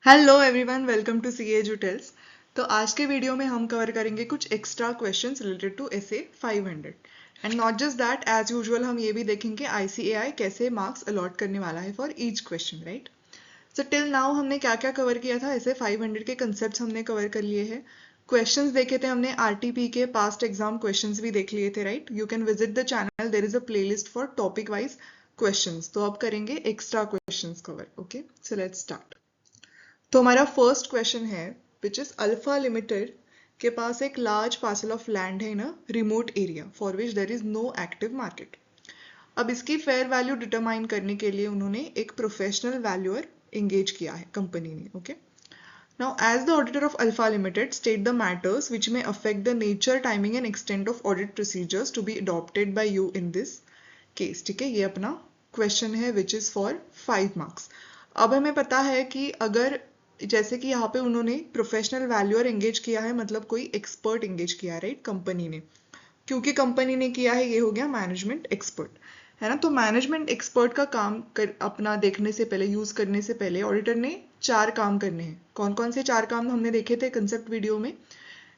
Hello everyone, welcome to C as tales. तो आज के वीडियो में हम कवर करेंगे कुछ extra questions related to SA 500 and not just that, as usual हम ये भी देखेंगे आईसीएआई कैसे मार्क्स अलॉट करने वाला है for each question, right. So till now हमने क्या क्या कवर किया था, एसए 500 के कंसेप्ट हमने कवर कर लिए हैं, क्वेश्चंस देखे थे हमने, आरटीपी के पास्ट एग्जाम क्वेश्चंस भी देख लिए थे, right. You can visit the channel, there is a playlist for topic wise questions. तो अब करेंगे extra questions cover. Okay, so let's start. तो हमारा फर्स्ट क्वेश्चन है, विच इज अल्फा लिमिटेड के पास एक लार्ज पार्सल ऑफ लैंड है in a remote area for which there is no active market. अब इसकी फेयर वैल्यू डिटरमाइन करने के लिए उन्होंने एक प्रोफेशनल वैल्यूअर एंगेज किया है कंपनी ने। Okay, now as the auditor of Alpha Limited state the matters which may affect the nature, timing and extent of audit procedures to be adopted by you in this case. ठीक है, ये अपना question है which is for 5 marks. अब हमें पता है कि अगर जैसे कि यहाँ पे उन्होंने प्रोफेशनल वैल्यूअर एंगेज किया है, मतलब कोई एक्सपर्ट एंगेज किया है, राइट, कंपनी ने। क्योंकि कंपनी ने किया है, ये हो गया मैनेजमेंट एक्सपर्ट, है ना। तो मैनेजमेंट एक्सपर्ट का काम अपना देखने से पहले, यूज करने से पहले ऑडिटर ने 4 काम करने हैं। कौन कौन से 4 काम हमने देखे थे कंसेप्ट वीडियो में।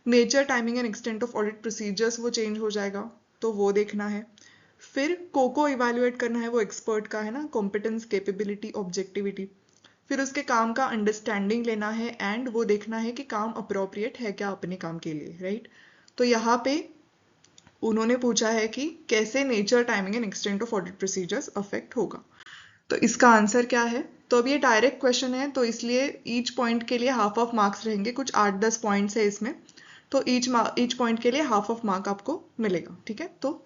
Nature, timing and extent of audit procedures, वो चेंज हो जाएगा, तो वो देखना है। फिर कोको इवेल्युएट करना है, वो एक्सपर्ट का है ना, कॉम्पिटेंस, कैपेबिलिटी, ऑब्जेक्टिविटी। फिर उसके काम का अंडरस्टैंडिंग लेना है एंड वो देखना है कि काम अप्रोप्रिएट है क्या अपने काम के लिए, राइट। तो यहाँ पे उन्होंने पूछा है कि कैसे nature, timing and extent of audit procedures affect होगा। तो इसका आंसर क्या है। तो अब ये डायरेक्ट क्वेश्चन है, तो इसलिए ईच पॉइंट के लिए हाफ ऑफ मार्क्स रहेंगे, कुछ 8-10 पॉइंट्स है इसमें। तो ईच पॉइंट के लिए हाफ ऑफ मार्क आपको मिलेगा। ठीक है, तो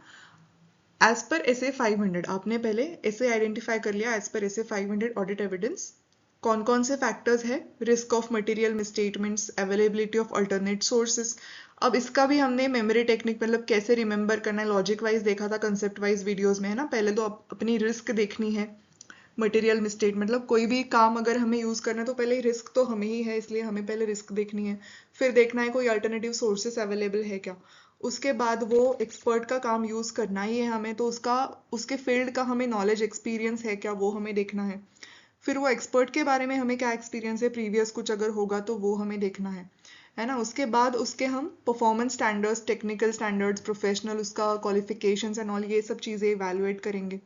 एज पर एसए 500 आपने पहले ऐसे आइडेंटिफाई कर लिया, as per S A 500 audit evidence कौन कौन से फैक्टर्स है, risk of material misstatements, availability of alternate sources. अब इसका भी हमने मेमोरी टेक्निक, मतलब कैसे रिमेंबर करना है, लॉजिक वाइज देखा था कंसेप्ट वाइज वीडियोस में, है ना। पहले तो अपनी रिस्क देखनी है, मटेरियल मिस्टेक, मतलब कोई भी काम अगर हमें यूज करना है तो पहले रिस्क तो हमें ही है, इसलिए हमें पहले रिस्क देखनी है। फिर देखना है कोई अल्टरनेटिव सोर्सेस अवेलेबल है क्या। उसके बाद वो एक्सपर्ट का काम यूज करना ही है हमें, तो उसके फील्ड का हमें नॉलेज, एक्सपीरियंस है क्या, वो हमें देखना है। फिर वो एक्सपर्ट के बारे में हमें क्या एक्सपीरियंस है, प्रीवियस कुछ अगर होगा तो वो हमें देखना है ना। उसके बाद उसके हम performance standards, technical standards, professional उसका क्वालिफिकेशंस एंड ऑल, ये सब चीज़ें इवैल्यूएट करेंगे।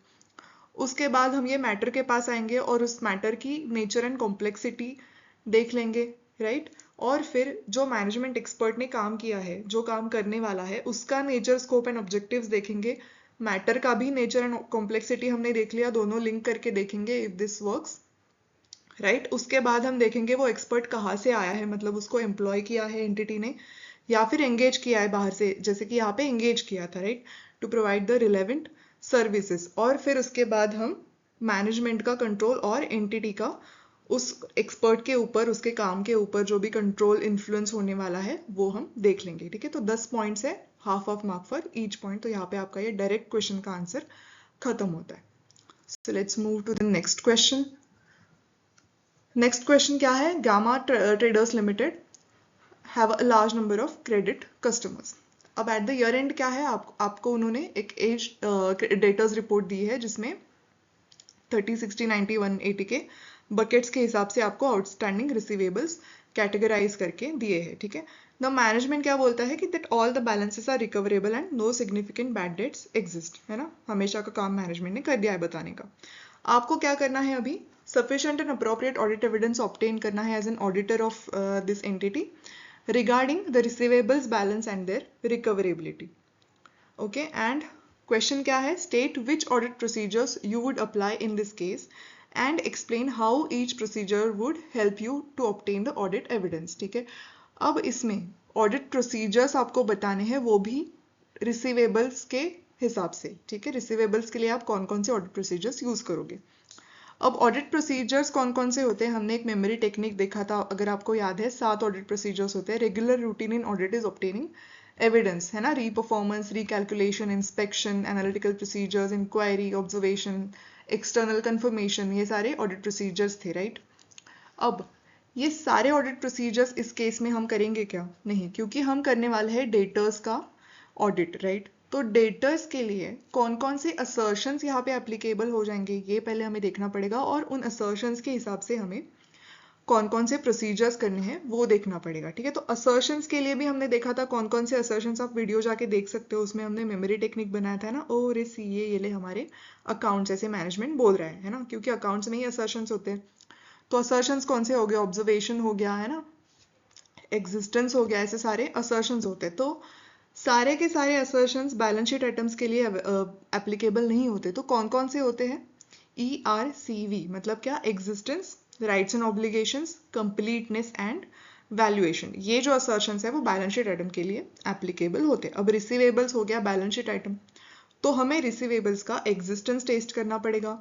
उसके बाद हम ये मैटर के पास आएंगे और उस मैटर की नेचर एंड कॉम्प्लेक्सिटी देख लेंगे, राइट। और फिर जो मैनेजमेंट एक्सपर्ट ने काम किया है, जो काम करने वाला है, उसका नेचर, स्कोप एंड ऑब्जेक्टिव्स देखेंगे। मैटर का भी नेचर एंड कॉम्प्लेक्सिटी हमने देख लिया, दोनों लिंक करके देखेंगे इफ दिस वर्क्स, राइट। उसके बाद हम देखेंगे वो एक्सपर्ट कहाँ से आया है, मतलब उसको एम्प्लॉय किया है एंटिटी ने या फिर एंगेज किया है बाहर से, जैसे कि यहाँ पे एंगेज किया था, right, to provide the relevant services. और फिर उसके बाद हम मैनेजमेंट का कंट्रोल और एंटिटी का उस एक्सपर्ट के ऊपर, उसके काम के ऊपर जो भी कंट्रोल इन्फ्लुएंस होने वाला है वो हम देख लेंगे। ठीक है, तो 10 पॉइंट्स है, half of mark for each point. तो यहाँ पे आपका ये डायरेक्ट क्वेश्चन का आंसर खत्म होता है। So let's move to the next question. Next question क्या है, gamma traders limited have a large number of credit customers. अब एट द ईयर एंड क्या है, आपको उन्होंने एक एज डेटर्स रिपोर्ट दी है जिसमें 30, 60, 90, 180 के बकेट्स के हिसाब से आपको आउटस्टैंडिंग रिसीवेबल्स कैटेगराइज करके दिए हैं। ठीक है, द मैनेजमेंट क्या बोलता है कि that all the balances are recoverable and no significant bad debts exist, है ना। हमेशा का काम मैनेजमेंट ने कर दिया है बताने का। आपको क्या करना है, अभी sufficient and appropriate audit evidence obtain करना है as an auditor of this entity regarding the receivables balance and their recoverability. Okay, and question क्या है, state which audit procedures you would apply in this case and explain how each procedure would help you to obtain the audit evidence. ठीक है, अब इसमें audit procedures आपको बताने हैं, वो भी receivables के हिसाब से। ठीक है, receivables के लिए आप कौन कौन से audit procedures यूज करोगे। अब ऑडिट प्रोसीजर्स कौन कौन से होते हैं, हमने एक मेमोरी टेक्निक देखा था, अगर आपको याद है 7 ऑडिट प्रोसीजर्स होते हैं। Regular routine in audit is obtaining evidence, है ना, reperformance, recalculation, inspection, analytical procedures, inquiry, observation, external confirmation, ये सारे ऑडिट प्रोसीजर्स थे, राइट। अब ये सारे ऑडिट प्रोसीजर्स इस केस में हम करेंगे क्या, नहीं, क्योंकि हम करने वाले हैं डेटर्स का ऑडिट, राइट। तो डेटर्स के लिए कौन कौन से असर्शंस यहाँ पे एप्लीकेबल हो जाएंगे, ये पहले हमें देखना पड़ेगा, और उन असर्शंस के हिसाब से हमें कौन कौन से प्रोसीजर्स करने हैं वो देखना पड़ेगा, ठीक है। तो असर्शंस के लिए भी हमने देखा था कौन कौन से असर्शंस, आप वीडियो जाके देख सकते हो, उसमें हमने मेमोरी टेक्निक बनाया था ना। ओ रे सी ये ले हमारे अकाउंट्स ऐसे मैनेजमेंट बोल रहा है ना, क्योंकि अकाउंट्स में ही असर्शंस होते हैं। तो असर्शंस कौन से हो गए, ऑब्जर्वेशन हो गया है ना, एग्जिस्टेंस हो गया, ऐसे सारे असर्शंस होते हैं। तो सारे के सारे असर्शंस बैलेंस शीट आइटम्स के लिए एप्लीकेबल नहीं होते। तो कौन कौन से होते हैं, ERCV मतलब क्या, existence, rights and obligations, completeness and valuation. ये जो असर्शंस है वो बैलेंस शीट आइटम के लिए एप्लीकेबल होते हैं। अब रिसीवेबल्स हो गया बैलेंस शीट आइटम, तो हमें रिसीवेबल्स का एग्जिस्टेंस टेस्ट करना पड़ेगा,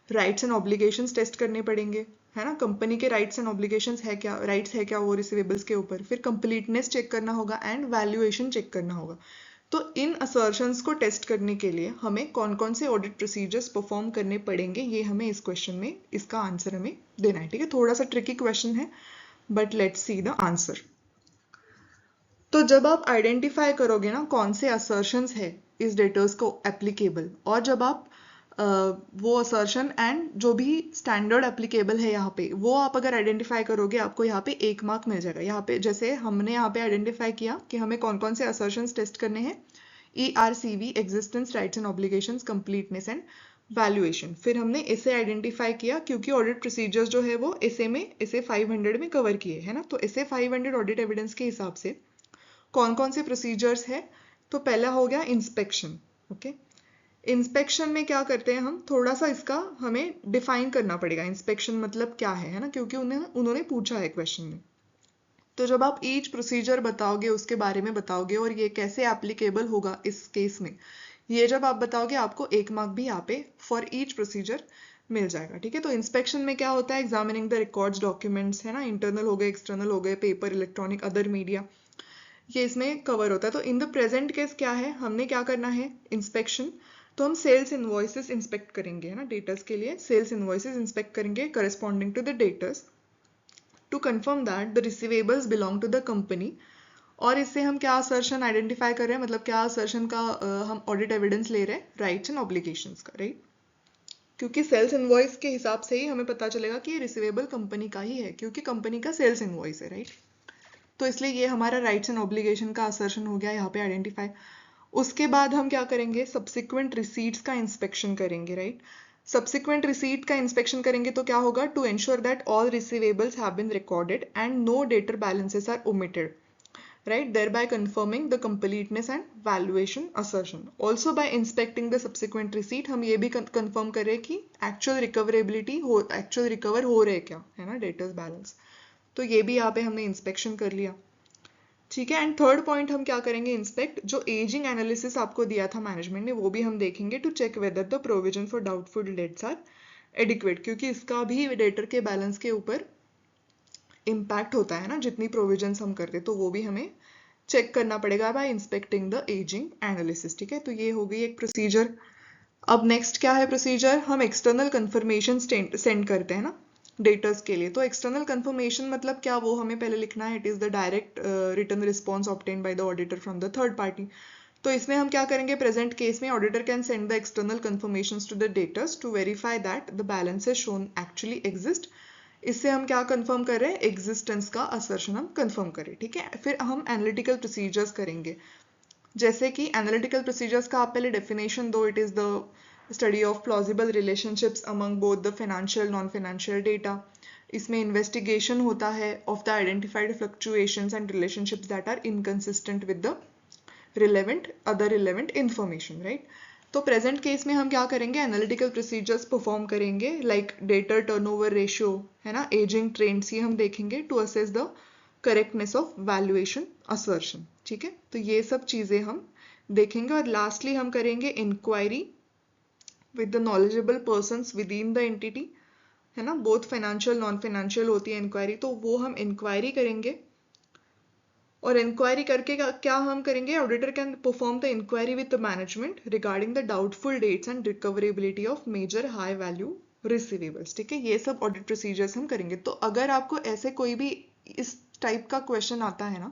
राइट्स एंड ऑब्लिगेशंस टेस्ट करने पड़ेंगे, है ना। कंपनी के राइट्स एंड ऑब्लिगेशंस है क्या, राइट्स है क्या वो रिसीवेबल्स के ऊपर, फिर कंप्लीटनेस चेक करना होगा एंड वैल्यूएशन चेक करना होगा। तो इन असर्शंस को टेस्ट करने के लिए हमें कौन कौन से ऑडिट प्रोसीजर्स परफॉर्म करने पड़ेंगे, ये हमें इस क्वेश्चन में इसका आंसर हमें देना है, ठीक है। थोड़ा सा ट्रिकी क्वेश्चन है, but let's see the answer. तो जब आप आइडेंटिफाई करोगे ना कौन से असर्शंस है इस डेटर्स को एप्लीकेबल, और जब आप वो असर्शन एंड जो भी स्टैंडर्ड एप्लीकेबल है यहाँ पे वो आप अगर आइडेंटिफाई करोगे, आपको यहाँ पे 1 मार्क मिल जाएगा। यहाँ पे जैसे हमने यहाँ पे आइडेंटिफाई किया कि हमें कौन कौन से असर्शंस टेस्ट करने हैं, ERCV, existence, rights and obligations, completeness and valuation. फिर हमने इसे आइडेंटिफाई किया क्योंकि ऑडिट प्रोसीजर्स जो है वो इसे 500 में कवर किए है ना। तो इसे 500 ऑडिट एविडेंस के हिसाब से कौन कौन से प्रोसीजर्स है, तो पहला हो गया इंस्पेक्शन। ओके, इंस्पेक्शन में क्या करते हैं हम, थोड़ा सा इसका हमें डिफाइन करना पड़ेगा, इंस्पेक्शन मतलब क्या है ना, क्योंकि उन्होंने पूछा है क्वेश्चन में। तो जब आप ईच प्रोसीजर बताओगे, उसके बारे में बताओगे और ये कैसे एप्लीकेबल होगा इस केस में, ये जब आप बताओगे आपको 1 मार्क भी यहाँ पे फॉर ईच प्रोसीजर मिल जाएगा, ठीक है। तो इंस्पेक्शन में क्या होता है, एग्जामिनिंग द रिकॉर्ड्स, डॉक्यूमेंट्स, है ना, इंटरनल हो गए, एक्सटर्नल हो गए, पेपर, इलेक्ट्रॉनिक, अदर मीडिया, ये इसमें कवर होता है। तो इन द प्रेजेंट केस क्या है, हमने क्या करना है, इंस्पेक्शन। तो हम सेल्स इनवॉइसेस इंस्पेक्ट करेंगे, है ना, डेटर्स के लिए सेल्स इनवॉइसेस इंस्पेक्ट करेंगे corresponding to the debtors to confirm that the receivables belong to the company. और इससे हम क्या असर्शन आइडेंटिफाई कर रहे हैं, मतलब क्या असर्शन का हम ऑडिट एविडेंस ले रहे हैं, राइट्स एंड ऑब्लिगेशंस का, राइट। क्योंकि सेल्स इनवॉइस के हिसाब से ही हमें पता चलेगा कि ये रिसीवेबल कंपनी का ही है, क्योंकि कंपनी का सेल्स इनवॉइस है, राइट। तो इसलिए ये हमारा राइट्स एंड ऑब्लिगेशन का असर्शन हो गया यहाँ पे आइडेंटिफाई। उसके बाद हम क्या करेंगे, सब्सिक्वेंट रिसीट्स का इंस्पेक्शन करेंगे, राइट। सब्सिक्वेंट रिसीट का इंस्पेक्शन करेंगे तो क्या होगा, to ensure that all receivables have been recorded and no debtor balances are omitted, right, thereby confirming the completeness and valuation assertion. Also by inspecting the subsequent receipt हम ये भी confirm कर रहे हैं कि actual recoverability हो, actual recover हो रहे क्या, है ना, debtors balance। तो ये भी यहाँ पे हमने इंस्पेक्शन कर लिया, ठीक है। एंड थर्ड पॉइंट हम क्या करेंगे, इंस्पेक्ट, जो एजिंग एनालिसिस आपको दिया था मैनेजमेंट ने वो भी हम देखेंगे, to check whether the provision for doubtful debts are adequate, क्योंकि इसका भी डेटर के बैलेंस के ऊपर इम्पैक्ट होता है ना, जितनी प्रोविजंस हम करते, तो वो भी हमें चेक करना पड़ेगा by inspecting the ageing analysis, ठीक है। तो ये हो गई एक प्रोसीजर। अब नेक्स्ट क्या है प्रोसीजर, हम एक्सटर्नल कंफर्मेशन सेंड करते हैं ना डेटर्स के लिए। तो एक्सटर्नल कंफर्मेशन मतलब क्या, वो हमें पहले लिखना है, it is the direct written response obtained by the auditor from the third party. तो इसमें हम क्या करेंगे, प्रेजेंट केस में auditor can send the external confirmations to the debtors to verify that the balances shown actually exist. इससे हम क्या confirm कर रहे हैं, एग्जिस्टेंस का असर्शन हम कंफर्म करें, ठीक है। फिर हम एनालिटिकल प्रोसीजर्स करेंगे, जैसे कि एनालिटिकल प्रोसीजर्स का आप पहले डेफिनेशन दो, it is the study of plausible relationships among both the financial non financial data. इसमें इन्वेस्टिगेशन होता है of the identified fluctuations and relationships that are inconsistent with the other relevant information, right. तो present case में हम क्या करेंगे, analytical procedures perform करेंगे, like debtor turnover ratio, है ना, एजिंग ट्रेंड्स, ये हम देखेंगे to assess the correctness of valuation assertion, ठीक है। तो ये सब चीजें हम देखेंगे। और लास्टली हम करेंगे inquiry with the knowledgeable persons within the entity, है ना, बोथ फाइनेंशियल नॉन फाइनेंशियल होती है इंक्वायरी, तो वो हम इंक्वायरी करेंगे। और इंक्वायरी करके क्या हम करेंगे, auditor can perform the inquiry with the management regarding the doubtful debts and recoverability of major high value receivables, ठीक है। ये सब ऑडिट प्रोसीजर्स हम करेंगे। तो अगर आपको ऐसे कोई भी इस टाइप का क्वेश्चन आता है ना,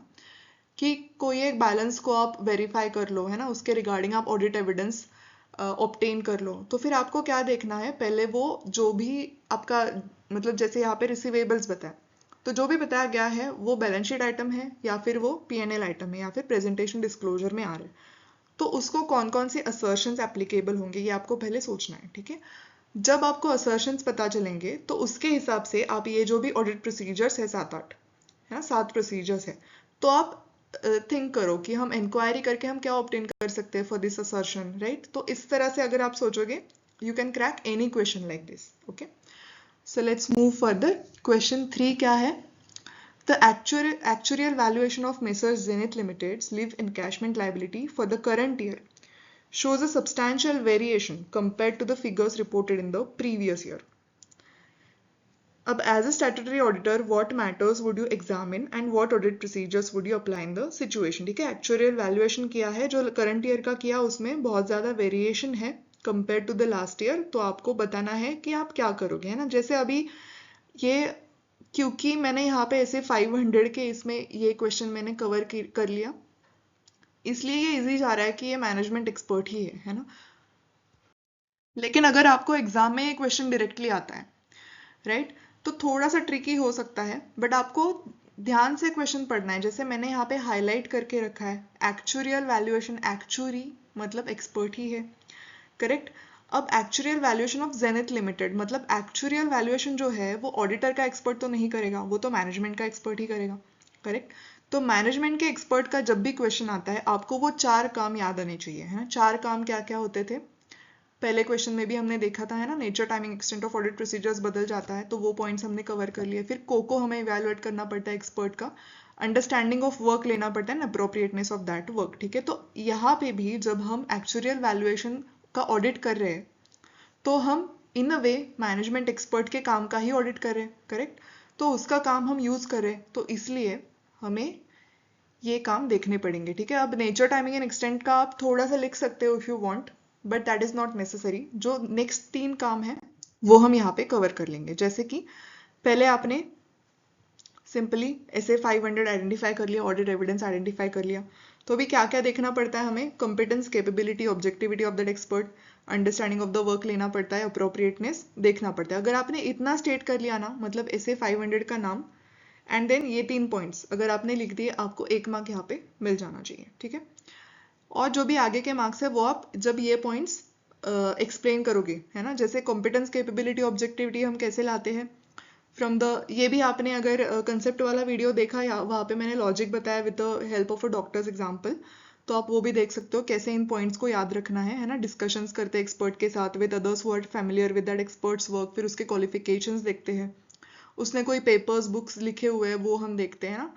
कि कोई एक बैलेंस को आप वेरीफाई कर लो, है ना, उसके रिगार्डिंग आप ऑडिट एविडेंस ऑब्टेन कर लो, तो फिर आपको क्या देखना है, पहले वो जो भी आपका, मतलब जैसे यहाँ पे रिसीवेबल्स बताए, तो जो भी बताया गया है वो बैलेंस शीट आइटम है या फिर वो P&L आइटम है या फिर प्रेजेंटेशन डिस्क्लोजर में आ रहा है, तो उसको कौन कौन से असर्शंस एप्लीकेबल होंगे ये आपको पहले सोचना है, ठीक है। जब आपको असर्शंस पता चलेंगे तो उसके हिसाब से आप ये जो भी ऑडिट प्रोसीजर्स है 7-8 है ना, 7 प्रोसीजर्स है, तो आप थिंक करो कि हम इंक्वायरी करके हम क्या ऑब्टेन कर सकते हैं फॉर दिस असर्शन, राइट। तो इस तरह से अगर आप सोचोगे you can crack any question like this, okay. So let's move further. Question 3 क्या है? The actuarial valuation of Messrs Zenith Limited's leave encashment liability for the current year shows a substantial variation compared to the figures reported in the previous year. अब as a statutory auditor, what matters would you examine and what audit procedures would you apply in the situation? ठीक है, actuarial valuation किया है, जो current year का किया उसमें बहुत ज़्यादा variation है compared to the last year, तो आपको बताना है कि आप क्या करोगे, है ना। जैसे अभी ये क्योंकि मैंने यहाँ पे ऐसे 500 के इसमें ये क्वेश्चन मैंने कवर कर लिया, इसलिए ये इजी जा रहा है कि ये मैनेजमेंट एक्सपर्ट ही है ना। लेकिन अगर आपको एग्जाम में ये क्वेश्चन डायरेक्टली आता है, राइट, तो थोड़ा सा ट्रिकी हो सकता है, बट आपको ध्यान से क्वेश्चन पढ़ना है। जैसे मैंने यहाँ पे हाईलाइट करके रखा है एक्चुरियल वैल्यूएशन, एक्चुरी मतलब एक्सपर्ट ही है, करेक्ट। अब actuarial valuation of Zenith limited मतलब एक्चुरियल वैल्यूएशन जो है वो ऑडिटर का एक्सपर्ट तो नहीं करेगा, वो तो मैनेजमेंट का एक्सपर्ट ही करेगा, करेक्ट। तो मैनेजमेंट के एक्सपर्ट का जब भी क्वेश्चन आता है आपको वो 4 काम याद आने चाहिए, है ना। 4 काम क्या क्या होते थे, पहले क्वेश्चन में भी हमने देखा था, है ना, nature, timing, extent of audit procedures बदल जाता है, तो वो पॉइंट्स हमने कवर कर लिए। फिर कोको हमें इवैल्यूएट करना पड़ता है एक्सपर्ट का, अंडरस्टैंडिंग ऑफ वर्क लेना पड़ता है, अप्रोप्रिएटनेस ऑफ दैट वर्क, ठीक है। तो यहाँ पे भी जब हम एक्चुरियल वैल्यूएशन का ऑडिट कर रहे हैं तो हम इन अ वे मैनेजमेंट एक्सपर्ट के काम का ही ऑडिट कर रहे हैं, करेक्ट। तो उसका काम हम यूज कर रहे हैं, तो इसलिए हमें ये काम देखने पड़ेंगे, ठीक है। अब नेचर, टाइमिंग एंड एक्सटेंट का आप थोड़ा सा लिख सकते हो if you want, but that is not necessary. जो नेक्स्ट 3 काम है वो हम यहाँ पे कवर कर लेंगे। जैसे कि पहले आपने सिंपली ऐसे 500 आइडेंटिफाई कर लिया, ऑडिट एविडेंस आइडेंटिफाई कर लिया, तो अभी क्या क्या देखना पड़ता है हमें, competence, capability, objectivity of that expert, understanding of the work लेना पड़ता है, अप्रोप्रिएटनेस देखना पड़ता है। अगर आपने इतना स्टेट कर लिया ना, मतलब ऐसे 500 का नाम एंड देन ये 3 पॉइंट्स अगर आपने लिख दिए, आपको 1 मार्क यहाँ पे मिल जाना चाहिए, ठीक है। और जो भी आगे के मार्क्स है वो आप जब ये पॉइंट्स एक्सप्लेन करोगे, है ना, जैसे कॉम्पिटेंस, कैपेबिलिटी, ऑब्जेक्टिविटी हम कैसे लाते हैं फ्रॉम द, ये भी आपने अगर कंसेप्ट वाला वीडियो देखा या वहाँ पे मैंने लॉजिक बताया with the help of a doctor's example, तो आप वो भी देख सकते हो कैसे इन पॉइंट्स को याद रखना है ना। डिस्कशंस करते हैं एक्सपर्ट के साथ with others who are familiar with that expert's work, फिर उसके क्वालिफिकेशंस देखते हैं, उसने कोई पेपर्स, बुक्स लिखे हुए हैं वो हम देखते हैं ना।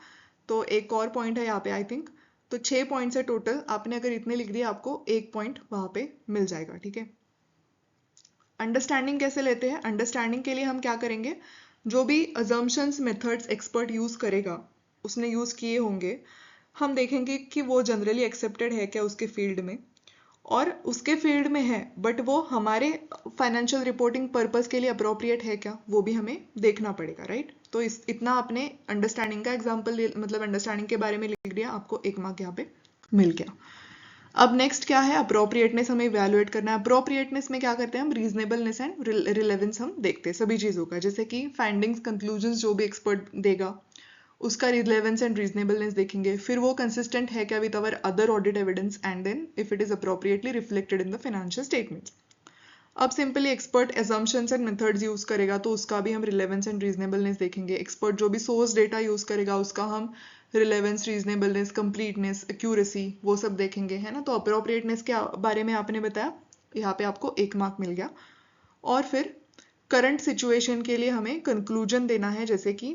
तो एक और पॉइंट है यहाँ पे आई थिंक, तो 6 पॉइंट्स है टोटल, आपने अगर इतने लिख दिए आपको 1 पॉइंट वहाँ पे मिल जाएगा, ठीक है। अंडरस्टैंडिंग कैसे लेते हैं, अंडरस्टैंडिंग के लिए हम क्या करेंगे, जो भी अजम्पशंस, मेथड्स एक्सपर्ट यूज करेगा, उसने यूज किए होंगे, हम देखेंगे कि वो जनरली एक्सेप्टेड है क्या उसके फील्ड में, और उसके फील्ड में है बट वो हमारे फाइनेंशियल रिपोर्टिंग पर्पस के लिए अप्रोप्रिएट है क्या, वो भी हमें देखना पड़ेगा, राइट। तो इतना आपने अंडरस्टैंडिंग का एग्जांपल मतलब अंडरस्टैंडिंग के बारे में लिख दिया, आपको 1 मार्क यहाँ पे मिल गया। अब नेक्स्ट क्या है, अप्रोप्रिएटनेस हमें इवैल्यूएट करना है। अप्रोप्रिएटनेस में क्या करते हैं हम, रीजनेबलनेस एंड रिलेवेंस हम देखते हैं सभी चीज़ों का, जैसे कि फाइंडिंग्स, कंक्लूजन्स जो भी एक्सपर्ट देगा उसका रिलेवेंस एंड रीजनेबलनेस देखेंगे, फिर वो कंसिस्टेंट है क्या with our other audit evidence, and then if it is appropriately reflected in the financial statements. अब simply expert assumptions and methods use करेगा तो उसका भी हम रिलेवेंस एंड रीजनेबलनेस देखेंगे। एक्सपर्ट जो भी सोर्स डेटा यूज करेगा उसका हम रिलेवेंस, रीजनेबलनेस, कंप्लीटनेस, एक्यूरेसी वो सब देखेंगे, है ना। तो अप्रोप्रिएटनेस के बारे में आपने बताया, यहाँ पे आपको 1 मार्क मिल गया। और फिर करंट सिचुएशन के लिए हमें कंक्लूजन देना है, जैसे कि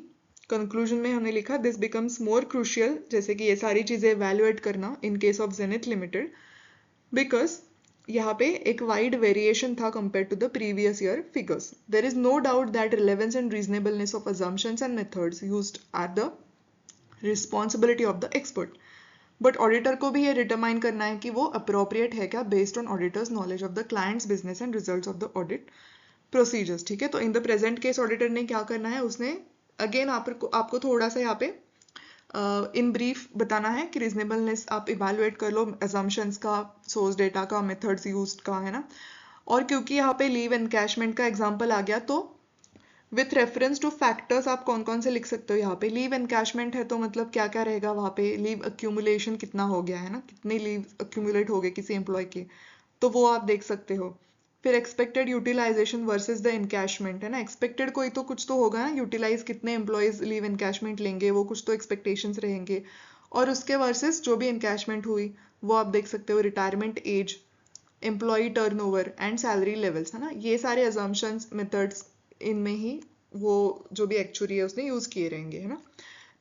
कंक्लूजन में हमने लिखा दिस बिकम्स मोर क्रूशियल, जैसे कि ये सारी चीजें इवैल्यूएट करना in case of Zenith Limited, because यहाँ पे एक वाइड वेरिएशन था compare to the previous year figures. There is no doubt that relevance and reasonableness of assumptions and methods used are the responsibility of the expert, but auditor को भी ये determine करना है कि वो अप्रोप्रिएट है क्या based on auditors knowledge of the clients business and results of the audit procedures, ठीक है। तो in the present case auditor ने क्या करना है, उसने अगेन आपको थोड़ा सा यहाँ पे इन ब्रीफ बताना है कि रीजनेबलनेस आप इवैल्यूएट कर लो, assumptions का, सोर्स डेटा का, मेथड्स यूज्ड का, है ना। और क्योंकि यहाँ पे लीव एनकैशमेंट का एग्जांपल आ गया तो विथ रेफरेंस टू फैक्टर्स आप कौन कौन से लिख सकते हो यहाँ पे, लीव एनकैशमेंट है तो मतलब क्या क्या रहेगा वहाँ पे, लीव अक्यूमुलेशन कितना हो गया है ना, कितने लीव अक्यूमुलेट हो गए किसी एम्प्लॉय के, तो वो आप देख सकते हो। फिर expected utilisation versus the encashment है ना, एक्सपेक्टेड कोई तो कुछ तो होगा ना, यूटिलाइज कितने एम्प्लॉयज लीव इनकैशमेंट लेंगे, वो कुछ तो एक्सपेक्टेशंस रहेंगे, और उसके वर्सेस जो भी इनकैशमेंट हुई वो आप देख सकते हो। Retirement age, employee turnover and salary levels है ना, ये सारे अजम्पशंस मेथड्स इनमें ही वो जो भी एक्चुअरी है उसने यूज किए रहेंगे है ना।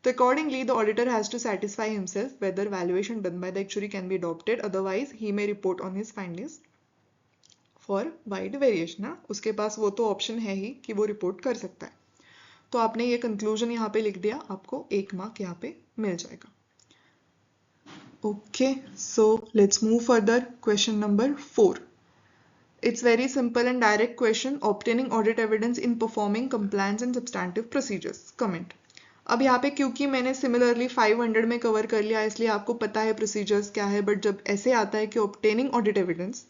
तो accordingly the auditor has to satisfy himself whether valuation done by the actuary can be adopted, otherwise he may report on his findings for wide variation ना, उसके पास वो तो ऑप्शन है ही कि वो रिपोर्ट कर सकता है। तो आपने ये कंक्लूजन यहाँ पे लिख दिया, आपको 1 मार्क यहाँ पे मिल जाएगा। Okay, so let's move further. Question number 4. It's very simple and direct question. Obtaining audit evidence in performing compliance and substantive procedures. Comment. अब यहाँ पे क्योंकि मैंने सिमिलरली 500 में कवर कर लिया इसलिए आपको पता है प्रोसीजर्स क्या है, बट जब ऐसे आता है कि obtaining audit evidence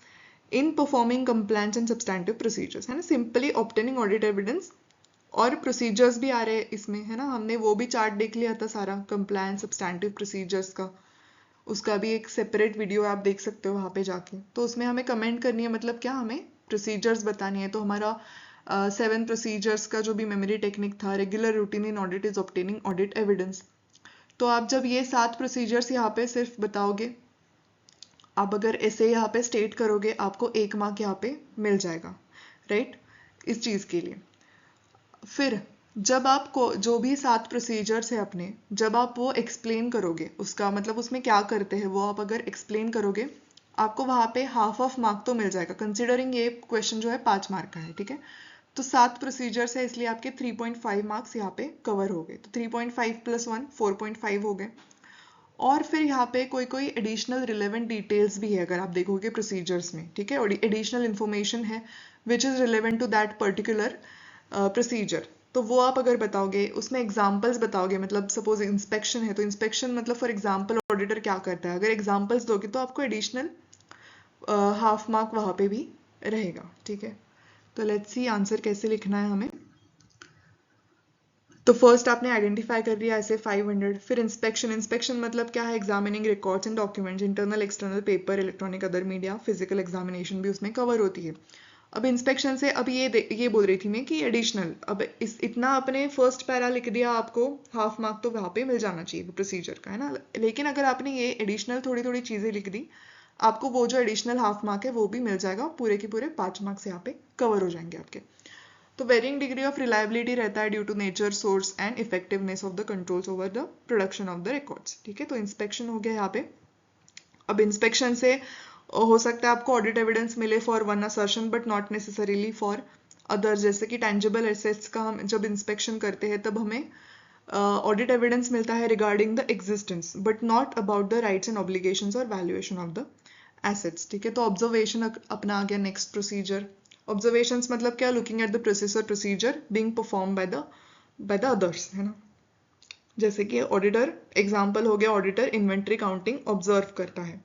in performing compliance and substantive procedures है ना, सिंपली ऑब्टेनिंग ऑडिट एविडेंस और प्रोसीजर्स भी आ रहे हैं इसमें है ना, हमने वो भी चार्ट देख लिया था सारा कंप्लायंस सब्सटैंटिव प्रोसीजर्स का, उसका भी एक सेपरेट वीडियो आप देख सकते हो वहाँ पे जाके। तो उसमें हमें कमेंट करनी है, मतलब क्या हमें प्रोसीजर्स बतानी है। तो हमारा 7 प्रोसीजर्स का जो भी मेमोरी टेक्निक था, regular routine in audit is obtaining audit evidence. तो आप जब ये 7 प्रोसीजर्स यहाँ पे सिर्फ बताओगे, आप अगर ऐसे यहाँ पे स्टेट करोगे, आपको 1 मार्क यहाँ पे मिल जाएगा, राइट, इस चीज़ के लिए। फिर जब आपको जो भी 7 प्रोसीजर्स है अपने, जब आप वो एक्सप्लेन करोगे, उसका मतलब उसमें क्या करते हैं वो आप अगर एक्सप्लेन करोगे, आपको वहाँ पे हाफ ऑफ मार्क तो मिल जाएगा, कंसिडरिंग ये क्वेश्चन जो है 5 मार्क का है, ठीक है। तो 7 प्रोसीजर्स है इसलिए आपके 3.5 मार्क्स यहाँ पे कवर हो गए। तो 3.5 + 1 4.5 हो गए। और फिर यहाँ पे कोई कोई एडिशनल रिलेवेंट डिटेल्स भी है अगर आप देखोगे प्रोसीजर्स में, ठीक है, और एडिशनल इन्फॉर्मेशन है which is relevant to that particular procedure. तो वो आप अगर बताओगे, उसमें एग्जाम्पल्स बताओगे, मतलब सपोज इंस्पेक्शन है तो इंस्पेक्शन मतलब फॉर एग्जाम्पल ऑडिटर क्या करता है, अगर एग्जाम्पल्स दोगे तो आपको एडिशनल हाफ मार्क वहाँ पे भी रहेगा, ठीक है। तो लेट्स सी आंसर कैसे लिखना है हमें। तो फर्स्ट आपने आइडेंटिफाई कर लिया ऐसे 500। फिर इंस्पेक्शन, इंस्पेक्शन मतलब क्या है, examining records and documents, internal external paper, electronic other media, physical examination भी उसमें कवर होती है। अब इंस्पेक्शन से अब ये बोल रही थी मैं कि एडिशनल, अब इस इतना अपने फर्स्ट पैरा लिख दिया, आपको हाफ मार्क तो वहाँ पे मिल जाना चाहिए प्रोसीजर का, है ना। लेकिन अगर आपने ये एडिशनल थोड़ी थोड़ी चीज़ें लिख दी, आपको वो जो एडिशनल हाफ मार्क है वो भी मिल जाएगा, पूरे के पूरे 5 मार्क्स यहाँ पे कवर हो जाएंगे आपके। तो वेरिंग डिग्री ऑफ रिलायबिलिटी रहता है due to nature, source and effectiveness of the controls over the production of the records, ठीक है। तो इंस्पेक्शन हो गया यहाँ पे। अब इंस्पेक्शन से हो सकता है आपको ऑडिट एविडेंस मिले for one assertion but not necessarily for others, जैसे कि टेंजिबल एसेट्स का हम जब इंस्पेक्शन करते हैं तब हमें ऑडिट एविडेंस मिलता है regarding the existence but not about the rights and obligations और वैल्यूएशन ऑफ द एसेट्स, ठीक है। तो ऑब्जर्वेशन अपना आ गया नेक्स्ट प्रोसीजर। ऑब्जर्वेशंस मतलब क्या, लुकिंग एट द प्रोसेस और procedure being perform by the others, है ना। जैसे कि ऑडिटर, एग्जाम्पल हो गया ऑडिटर इन्वेंट्री काउंटिंग ऑब्जर्व करता है।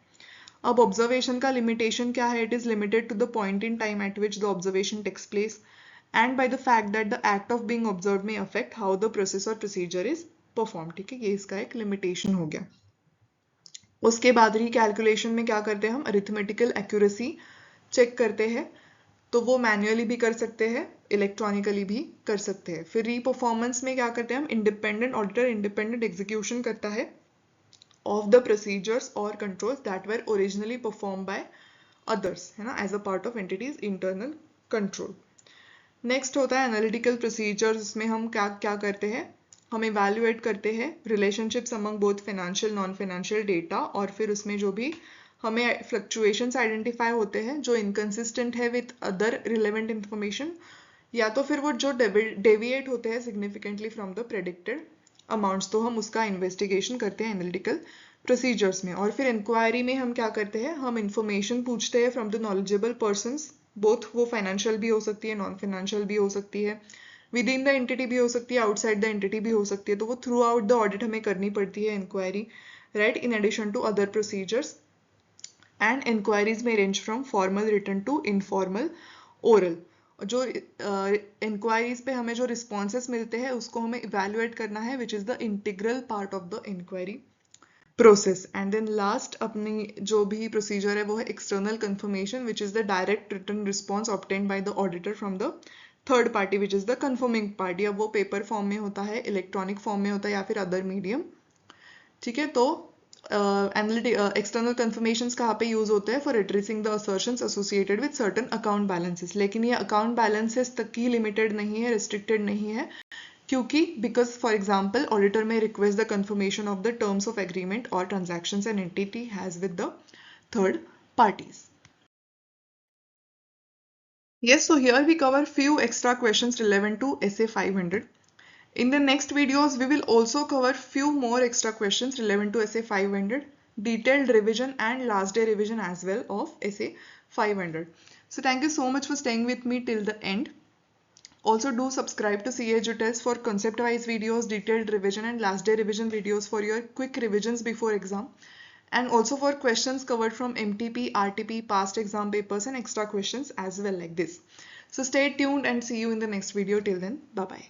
अब ऑब्जर्वेशन का लिमिटेशन क्या है, it is limited to the point in time at which the observation takes place and by the fact that the act of being observed may affect how the process और procedure is perform, ठीक है, ये इसका एक limitation हो गया। उसके बाद रिकैलकुलेशन में क्या करते हैं हम, अरिथमेटिकल एक्यूरेसी चेक करते हैं, तो वो मैन्युअली भी कर सकते हैं, इलेक्ट्रॉनिकली भी कर सकते हैं। फिर री-परफॉर्मेंस में क्या करते हैं हम, इंडिपेंडेंट ऑडिटर इंडिपेंडेंट एग्जीक्यूशन करता है ऑफ द प्रोसीजर्स और controls that were originally perform by others, है ना, as a part of entity's internal control. Next होता है एनालिटिकल प्रोसीजर्स, इसमें हम क्या क्या करते हैं, हम इवैल्यूएट करते हैं relationships among both financial non financial data, और फिर उसमें जो भी हमें फ्लक्चुएशंस आइडेंटिफाई होते हैं जो इनकंसिस्टेंट है विद अदर रिलेवेंट इंफॉर्मेशन, या तो फिर वो जो डेविएट होते हैं significantly from the predicted amounts, तो हम उसका इन्वेस्टिगेशन करते हैं एनालिटिकल प्रोसीजर्स में। और फिर इंक्वायरी में हम क्या करते हैं, हम इंफॉर्मेशन पूछते हैं from the knowledgeable persons, both वो फाइनेंशियल भी हो सकती है, नॉन फाइनेंशियल भी हो सकती है, विद इन द एंटिटी भी हो सकती है, आउटसाइड द एंटिटी भी हो सकती है, तो वो थ्रू आउट द ऑडिट हमें करनी पड़ती है inquiry, right, in addition to other procedures. And inquiries may range from formal written to informal oral. जो इंक्वायरीज पे हमें जो रिस्पॉन्सेस मिलते हैं उसको हमें इवेल्युएट करना है, which is the integral part of the inquiry process. And then last अपनी जो भी प्रोसीजर है वो है external confirmation, which is the direct written response obtained by the auditor from the third party, which is the confirming party. अब वो paper form में होता है, इलेक्ट्रॉनिक फॉर्म में होता है, या फिर अदर मीडियम. ठीक है, तो एक्सटर्नल कंफर्मेशंस कहाँ पे यूज होते हैं? For addressing the assertions associated with certain account balances. लेकिन ये अकाउंट बैलेंसेस तक ही लिमिटेड नहीं है, रिस्ट्रिक्टेड नहीं है, क्योंकि because for example auditor may request the confirmation of the terms of agreement और transactions an entity has with the third parties. Yes, so here we cover few extra questions relevant to SA 500. In the next videos, we will also cover few more extra questions relevant to SA 500, detailed revision and last day revision as well of SA 500. So thank you so much for staying with me till the end. Also do subscribe to CA Edu-Tels for concept wise videos, detailed revision and last day revision videos for your quick revisions before exam, and also for questions covered from MTP, RTP, past exam papers and extra questions as well like this. So stay tuned and see you in the next video. Till then, bye bye.